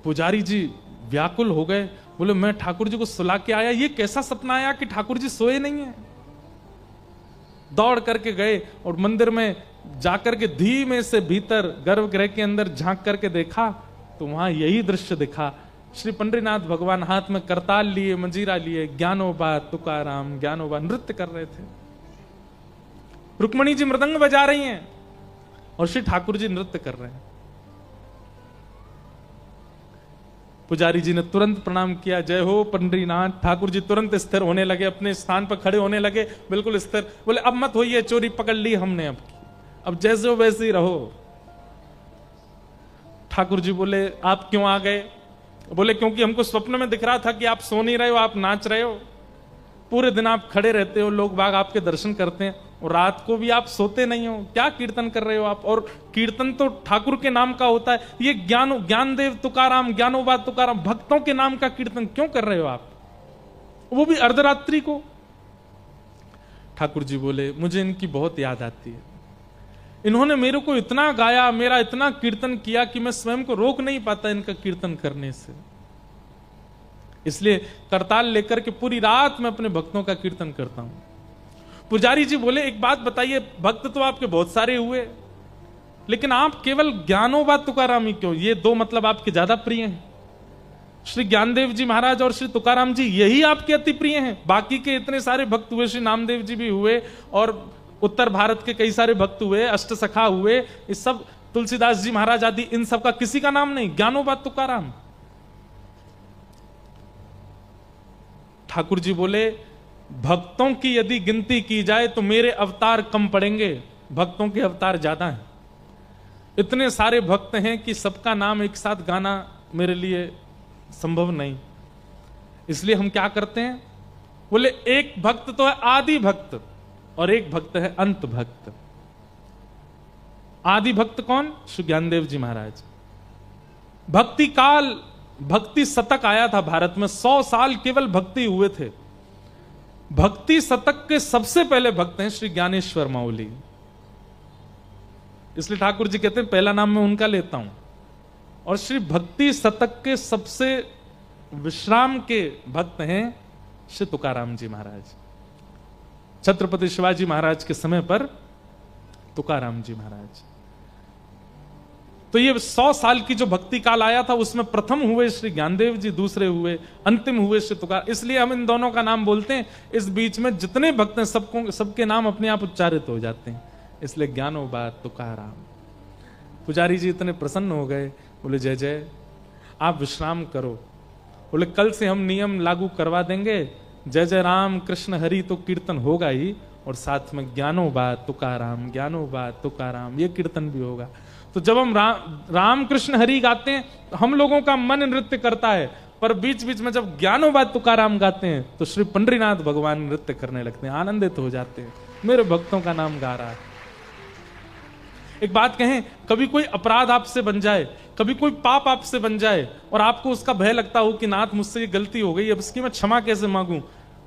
पुजारी जी व्याकुल हो गए, बोले मैं ठाकुर जी को सुला के आया, ये कैसा सपना आया कि ठाकुर जी सोए नहीं है। दौड़ करके गए और मंदिर में जाकर के धीमे से भीतर गर्भगृह के अंदर झांक करके देखा तो वहां यही दृश्य दिखा। श्री पंडरीनाथ भगवान हाथ में करताल लिए, मंजीरा लिए, ज्ञानोबा तुकाराम, ज्ञानोबा नृत्य कर रहे थे। रुक्मणी जी मृदंग बजा रही हैं और श्री ठाकुर जी नृत्य कर रहे हैं। पुजारी जी ने तुरंत प्रणाम किया, जय हो पंडरीनाथ। ठाकुर जी तुरंत स्थिर होने लगे, अपने स्थान पर खड़े होने लगे, बिल्कुल स्थिर। बोले अब मत होइए, चोरी पकड़ ली हमने, अब जैसे हो वैसे ही रहो। ठाकुर जी बोले आप क्यों आ गए? बोले क्योंकि हमको स्वप्न में दिख रहा था कि आप सो नहीं रहे हो, आप नाच रहे हो, पूरे दिन आप खड़े रहते हो, लोग बाग आपके दर्शन करते हैं, और रात को भी आप सोते नहीं हो, क्या कीर्तन कर रहे हो आप? और कीर्तन तो ठाकुर के नाम का होता है, ये ज्ञानदेव तुकाराम, ज्ञानोबा तुकाराम, भक्तों के नाम का कीर्तन क्यों कर रहे हो आप, वो भी अर्धरात्रि को? ठाकुर जी बोले मुझे इनकी बहुत याद आती है, इन्होंने मेरे को इतना गाया, मेरा इतना कीर्तन किया कि मैं स्वयं को रोक नहीं पाता इनका कीर्तन करने से, इसलिए करताल लेकर के पूरी रात मैं अपने भक्तों का कीर्तन करता हूं। पुजारी जी बोले एक बात बताइए, भक्त तो आपके बहुत सारे हुए, लेकिन आप केवल ज्ञानोबा तुकाराम ही क्यों? ये दो मतलब आपके ज्यादा प्रिय हैं। श्री ज्ञानदेव जी महाराज और श्री तुकाराम जी यही आपके अति प्रिय हैं। बाकी के इतने सारे भक्त हुए, श्री नामदेव जी भी हुए, और उत्तर भारत के कई सारे भक्त हुए, अष्ट सखा हुए, इस सब तुलसीदास जी महाराज आदि, इन सब का किसी का नाम नहीं, ज्ञानोबा तुकाराम। ठाकुर जी बोले भक्तों की यदि गिनती की जाए तो मेरे अवतार कम पड़ेंगे, भक्तों के अवतार ज्यादा हैं। इतने सारे भक्त हैं कि सबका नाम एक साथ गाना मेरे लिए संभव नहीं, इसलिए हम क्या करते हैं? बोले एक भक्त तो है आदि भक्त और एक भक्त है अंत भक्त। आदि भक्त कौन? श्री ज्ञानदेव जी महाराज। भक्ति काल, भक्ति शतक आया था भारत में, 100 साल केवल भक्ति हुए थे। भक्ति शतक के सबसे पहले भक्त हैं श्री ज्ञानेश्वर माउली, इसलिए ठाकुर जी कहते हैं पहला नाम मैं उनका लेता हूं। और श्री भक्ति शतक के सबसे विश्राम के भक्त हैं श्री तुकाराम जी महाराज। छत्रपति शिवाजी महाराज के समय पर तुकाराम जी महाराज। तो ये 100 साल की जो भक्ति काल आया था उसमें प्रथम हुए श्री ज्ञानदेव जी, दूसरे हुए, अंतिम हुए श्री तुकार। इसलिए हम इन दोनों का नाम बोलते हैं। इस बीच में जितने भक्त हैं सबके नाम अपने आप उच्चारित हो जाते हैं, इसलिए ज्ञानोबा तुकाराम। पुजारी जी इतने प्रसन्न हो गए, बोले जय जय, आप विश्राम करो। बोले कल से हम नियम लागू करवा देंगे, जय जय राम कृष्ण हरि तो कीर्तन होगा ही, और साथ में ज्ञानोबा तुकाराम, ज्ञानोबा तुकाराम ये कीर्तन भी होगा। तो जब हम राम कृष्ण हरि गाते हैं हम लोगों का मन नृत्य करता है, पर बीच बीच में जब ज्ञानोबा तुकाराम गाते हैं तो श्री पंडरीनाथ भगवान नृत्य करने लगते हैं, आनंदित हो जाते हैं, मेरे भक्तों का नाम गा रहा है। एक बात कहें, कभी कोई अपराध आपसे बन जाए, कभी कोई पाप आपसे बन जाए और आपको उसका भय लगता हो कि नाथ मुझसे ये गलती हो गई, अब इसकी मैं क्षमा कैसे मांगूं,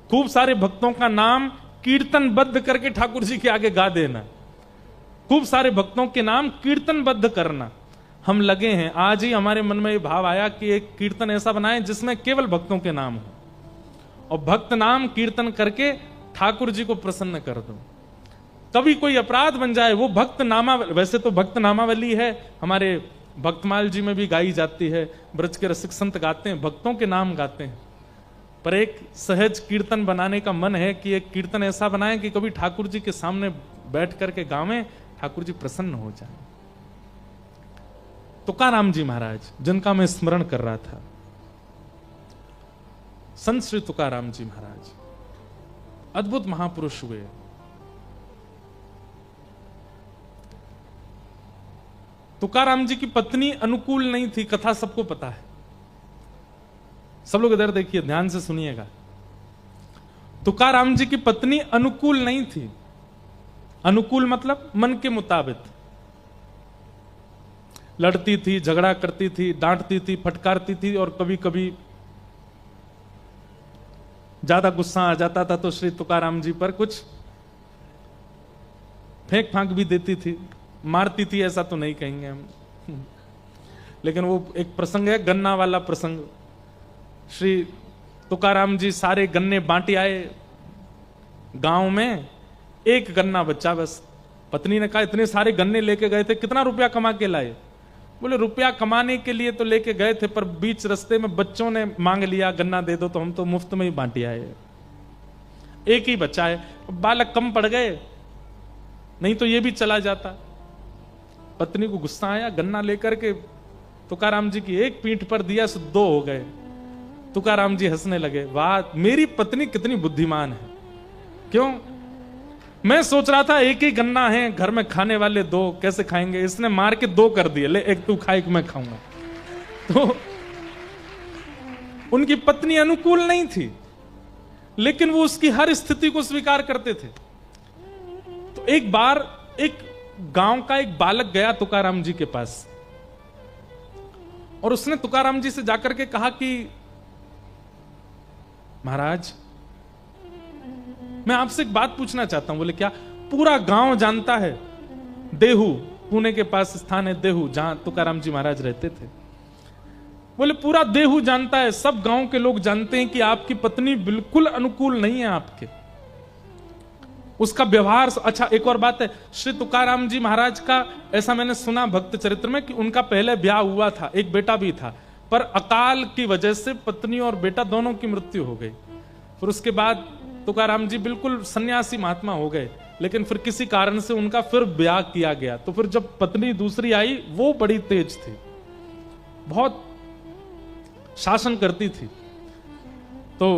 खूब सारे भक्तों का नाम कीर्तनबद्ध करके ठाकुर जी के आगे गा देना, खूब सारे भक्तों के नाम कीर्तनबद्ध करना। हम लगे हैं, आज ही हमारे मन में ये भाव आया कि एक कीर्तन ऐसा बनाएं जिसमें केवल भक्तों के नाम हो, और भक्त नाम कीर्तन करके ठाकुर जी को प्रसन्न कर दो। कभी कोई अपराध बन जाए, वो भक्त नामा, वैसे तो भक्त नामावली है हमारे भक्तमाल जी में भी गाई जाती है, ब्रज के रसिक संत गाते हैं, भक्तों के नाम गाते हैं, पर एक सहज कीर्तन बनाने का मन है कि एक कीर्तन ऐसा बनाएं कि कभी ठाकुर जी के सामने बैठ करके गावें, ठाकुर जी प्रसन्न हो जाए। तुकाराम जी महाराज जिनका मैं स्मरण कर रहा था, संत श्री तुकाराम जी महाराज अद्भुत महापुरुष हुए। तुकाराम जी की पत्नी अनुकूल नहीं थी, कथा सबको पता है, सब लोग इधर देखिए, ध्यान से सुनिएगा। तुकाराम जी की पत्नी अनुकूल नहीं थी। अनुकूल मतलब मन के मुताबिक, लड़ती थी, झगड़ा करती थी, डांटती थी, फटकारती थी, और कभी कभी ज्यादा गुस्सा आ जाता था तो श्री तुकाराम जी पर कुछ फेंक फांक भी देती थी, मारती थी ऐसा तो नहीं कहेंगे हम, लेकिन वो एक प्रसंग है, गन्ना वाला प्रसंग। श्री तुकाराम जी सारे गन्ने बांटे आए गांव में, एक गन्ना बच्चा बस। पत्नी ने कहा इतने सारे गन्ने लेके गए थे, कितना रुपया कमा के लाए? बोले रुपया कमाने के लिए तो लेके गए थे, पर बीच रास्ते में बच्चों ने मांग लिया गन्ना दे दो, तो हम तो मुफ्त में ही बांटे आए, एक ही बच्चा है, बालक कम पड़ गए, नहीं तो ये भी चला जाता। पत्नी को गुस्सा आया, गन्ना लेकर के तुकाराम जी की एक पीठ पर दिया, सो 2 हो गए। तुकाराम जी हंसने लगे, वाह मेरी पत्नी कितनी बुद्धिमान है। क्यों? मैं सोच रहा था एक ही गन्ना है, घर में खाने वाले 2 कैसे खाएंगे, इसने मार के 2 कर दिए, ले एक तू खा एक मैं खाऊंगा। तो उनकी पत्नी अनुकूल नहीं थी, लेकिन वो उसकी हर स्थिति को स्वीकार करते थे। तो एक बार एक गांव का एक बालक गया तुकाराम जी के पास, और उसने तुकाराम जी से जाकर के कहा कि महाराज मैं आपसे एक बात पूछना चाहता हूं। बोले क्या? पूरा गांव जानता है, देहू पुणे के पास स्थान है देहू, जहां तुकाराम जी महाराज रहते थे। बोले पूरा देहू जानता है, सब गांव के लोग जानते हैं कि आपकी पत्नी बिल्कुल अनुकूल नहीं है आपके, उसका व्यवहार। अच्छा एक और बात है, श्री तुकाराम जी महाराज का ऐसा मैंने सुना भक्त चरित्र में कि उनका पहले ब्याह हुआ था, एक बेटा भी था, पर अकाल की वजह से पत्नी और बेटा दोनों की मृत्यु हो गई। फिर उसके बाद तुकाराम जी बिल्कुल सन्यासी महात्मा हो गए, लेकिन फिर किसी कारण से उनका फिर ब्याह किया गया। तो फिर जब पत्नी दूसरी आई, वो बड़ी तेज थी, बहुत शासन करती थी। तो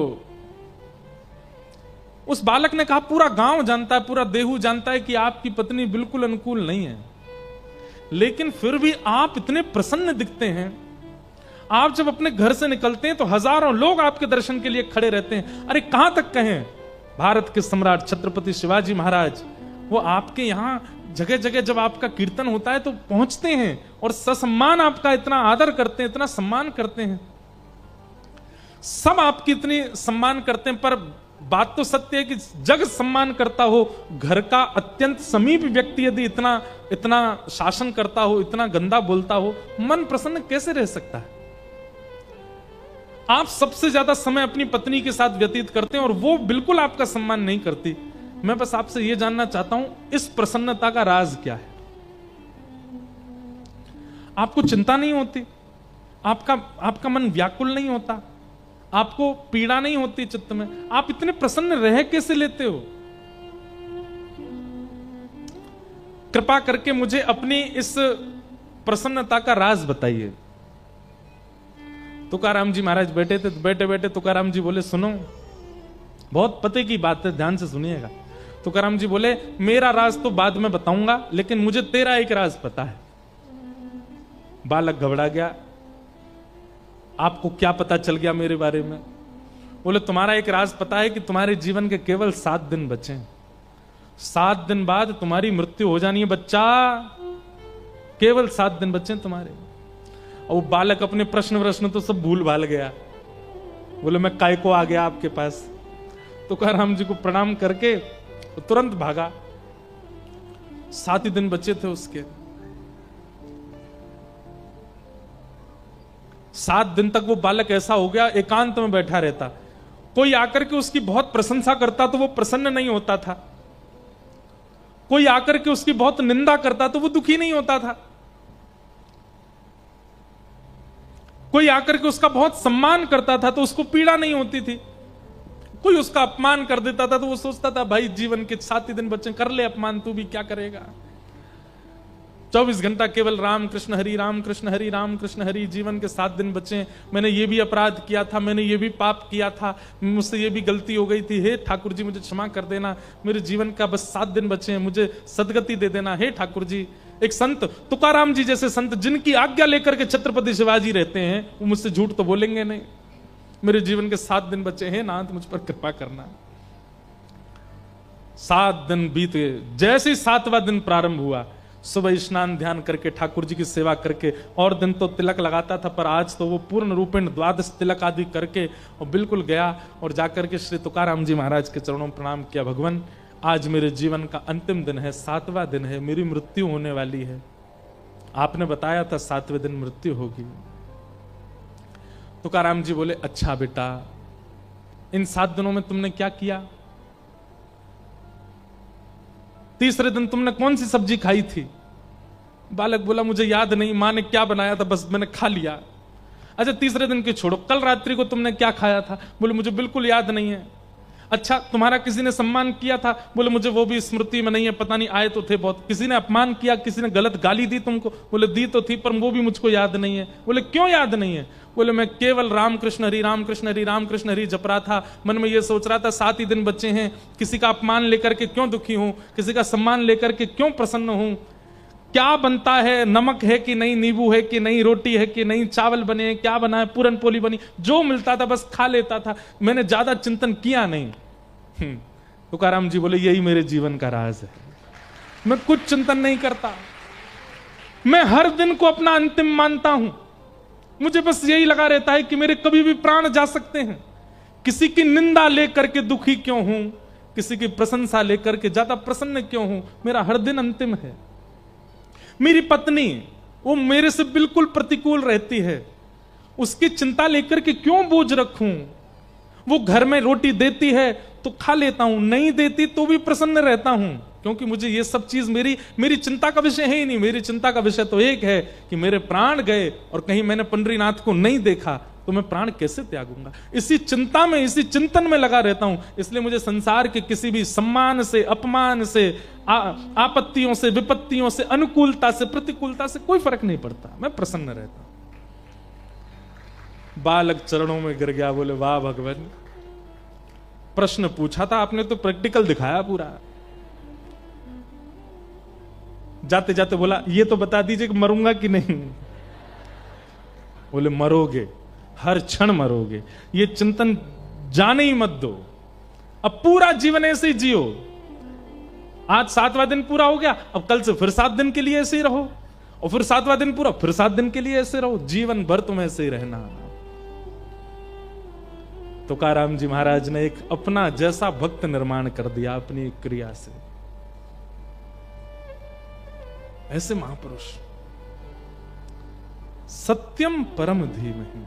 उस बालक ने कहा पूरा गांव जानता है, पूरा देहू जानता है कि आपकी पत्नी बिल्कुल अनुकूल नहीं है, लेकिन फिर भी आप इतने प्रसन्न दिखते हैं। आप जब अपने घर से निकलते हैं तो हजारों लोग आपके दर्शन के लिए खड़े रहते हैं। अरे कहां तक कहें, भारत के सम्राट छत्रपति शिवाजी महाराज, वो आपके यहां जगह जगह जब आपका कीर्तन होता है तो पहुंचते हैं और ससम्मान आपका इतना आदर करते हैं, इतना सम्मान करते हैं, सब आपकी इतनी सम्मान करते हैं। पर बात तो सत्य है कि जग सम्मान करता हो, घर का अत्यंत समीप व्यक्ति यदि इतना इतना शासन करता हो, इतना गंदा बोलता हो, मन प्रसन्न कैसे रह सकता है? आप सबसे ज्यादा समय अपनी पत्नी के साथ व्यतीत करते हैं और वो बिल्कुल आपका सम्मान नहीं करती, मैं बस आपसे यह जानना चाहता हूं, इस प्रसन्नता का राज क्या है? आपको चिंता नहीं होती, आपका मन व्याकुल नहीं होता, आपको पीड़ा नहीं होती चित्त में, आप इतने प्रसन्न रह कैसे लेते हो? कृपा करके मुझे अपनी इस प्रसन्नता का राज बताइए। तुकाराम जी महाराज बैठे थे, तो बैठे बैठे तुकाराम जी बोले, सुनो, बहुत पते की बात है, ध्यान से सुनिएगा। तुकाराम जी बोले, मेरा राज तो बाद में बताऊंगा, लेकिन मुझे तेरा एक राज पता है। बालक घबरा गया, आपको क्या पता चल गया मेरे बारे में? बोले, तुम्हारा एक राज पता है कि तुम्हारे जीवन के केवल 7 दिन बचे हैं, 7 दिन बाद तुम्हारी मृत्यु हो जानी है बच्चा, केवल 7 दिन बचे हैं तुम्हारे। और वो बालक अपने प्रश्न तो सब भूल भाल गया। बोले, मैं काय को आ गया आपके पास। तुकाराम जी को प्रणाम करके तो तुरंत भागा। 7 ही दिन बचे थे उसके। 7 दिन तक वो बालक ऐसा हो गया, एकांत में बैठा रहता। कोई आकर के उसकी बहुत प्रशंसा करता तो वो प्रसन्न नहीं होता था, कोई आकर के उसकी बहुत निंदा करता तो वो दुखी नहीं होता था, कोई आकर के उसका बहुत सम्मान करता था तो उसको पीड़ा नहीं होती थी, कोई उसका अपमान कर देता था तो वो सोचता था, भाई जीवन के 7 ही दिन बच्चे, कर ले अपमान, तू भी क्या करेगा। 24 घंटा केवल राम कृष्ण हरि, राम कृष्ण हरि, राम कृष्ण हरि। जीवन के 7 दिन बचे, मैंने ये भी अपराध किया था, मैंने ये भी पाप किया था, मुझसे ये भी गलती हो गई थी, हे ठाकुर जी मुझे क्षमा कर देना, मेरे जीवन का बस 7 दिन बचे हैं, मुझे सदगति दे देना, हे ठाकुर जी। एक संत, तुकाराम जी जैसे संत, जिनकी आज्ञा लेकर के छत्रपति शिवाजी रहते हैं, वो मुझसे झूठ तो बोलेंगे नहीं। मेरे जीवन के 7 दिन बचे हैं, नाथ मुझ पर कृपा करना। 7 दिन बीत गए। जैसे ही 7वां दिन प्रारंभ हुआ, सुबह स्नान ध्यान करके ठाकुर जी की सेवा करके, और दिन तो तिलक लगाता था, पर आज तो वो पूर्ण रूपेण 12 तिलक आदि करके और बिल्कुल गया और जाकर के श्री तुकाराम जी महाराज के चरणों में प्रणाम किया। भगवान, आज मेरे जीवन का अंतिम दिन है, 7वां दिन है, मेरी मृत्यु होने वाली है। आपने बताया था 7वें दिन मृत्यु होगी। तुकाराम जी बोले, अच्छा बेटा, इन 7 दिनों में तुमने क्या किया? तीसरे दिन तुमने कौन सी सब्जी खाई थी? बालक बोला, मुझे याद नहीं, मां ने क्या बनाया था, बस मैंने खा लिया। अच्छा, तीसरे दिन की छोड़ो, कल रात्रि को तुमने क्या खाया था? बोले, मुझे बिल्कुल याद नहीं है। अच्छा, तुम्हारा किसी ने सम्मान किया था? बोले, मुझे वो भी स्मृति में नहीं है, पता नहीं, आए तो थे बहुत। किसी ने अपमान किया, किसी ने गलत गाली दी तुमको? बोले, दी तो थी, पर वो भी मुझको याद नहीं है। बोले, क्यों याद नहीं है? बोले, मैं केवल राम कृष्ण हरि, राम कृष्ण हरि, राम कृष्ण हरि जप रहा था, मन में ये सोच रहा था 7 ही दिन बच्चे हैं, किसी का अपमान लेकर के क्यों दुखी हूं, किसी का सम्मान लेकर के क्यों प्रसन्न हूं, क्या बनता है, नमक है कि नहीं, नींबू है कि नहीं, रोटी है कि नहीं, चावल बने हैं, क्या बना है, पूरन पोली बनी, जो मिलता था बस खा लेता था, मैंने ज्यादा चिंतन किया नहीं। तुकाराम जी बोले, यही मेरे जीवन का राज है, मैं कुछ चिंतन नहीं करता, मैं हर दिन को अपना अंतिम मानता हूं, मुझे बस यही लगा रहता है कि मेरे कभी भी प्राण जा सकते हैं। किसी की निंदा लेकर के दुखी क्यों हूं, किसी की प्रशंसा लेकर के ज्यादा प्रसन्न क्यों हूं, मेरा हर दिन अंतिम है। मेरी पत्नी, वो मेरे से बिल्कुल प्रतिकूल रहती है, उसकी चिंता लेकर के क्यों बोझ रखूं। वो घर में रोटी देती है तो खा लेता हूं, नहीं देती तो भी प्रसन्न रहता हूं, क्योंकि मुझे ये सब चीज मेरी चिंता का विषय है ही नहीं। मेरी चिंता का विषय तो एक है कि मेरे प्राण गए और कहीं मैंने पंडरीनाथ को नहीं देखा तो मैं प्राण कैसे त्यागूंगा। इसी चिंता में, इसी चिंतन में लगा रहता हूं। इसलिए मुझे संसार के किसी भी सम्मान से, अपमान से, आपत्तियों से, विपत्तियों से, अनुकूलता से, प्रतिकूलता से कोई फर्क नहीं पड़ता, मैं प्रसन्न रहता हूं। बालक चरणों में गिर गया, बोले, वाह भगवान, प्रश्न पूछा था आपने तो प्रैक्टिकल दिखाया पूरा। जाते जाते बोला, ये तो बता दीजिए कि मरूंगा कि नहीं। बोले, मरोगे, हर क्षण मरोगे, ये चिंतन जाने ही मत दो, अब पूरा जीवन ऐसे ही जियो। आज 7वां दिन पूरा हो गया, अब कल से फिर 7 दिन के लिए ऐसे ही रहो, और फिर 7वां दिन पूरा, फिर 7 दिन के लिए ऐसे रहो, जीवन भर तुम्हें ऐसे ही रहना। तुकाराम जी महाराज ने एक अपना जैसा भक्त निर्माण कर दिया अपनी क्रिया से। ऐसे महापुरुष, सत्यम परम धीमहि,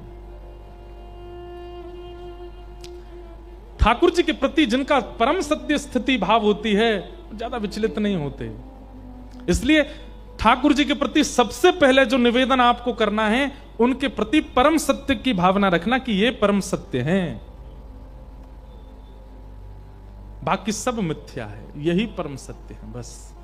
ठाकुर जी के प्रति जिनका परम सत्य स्थिति भाव होती है ज्यादा विचलित नहीं होते। इसलिए ठाकुर जी के प्रति सबसे पहले जो निवेदन आपको करना है, उनके प्रति परम सत्य की भावना रखना कि ये परम सत्य हैं, बाकी सब मिथ्या है, यही परम सत्य है बस।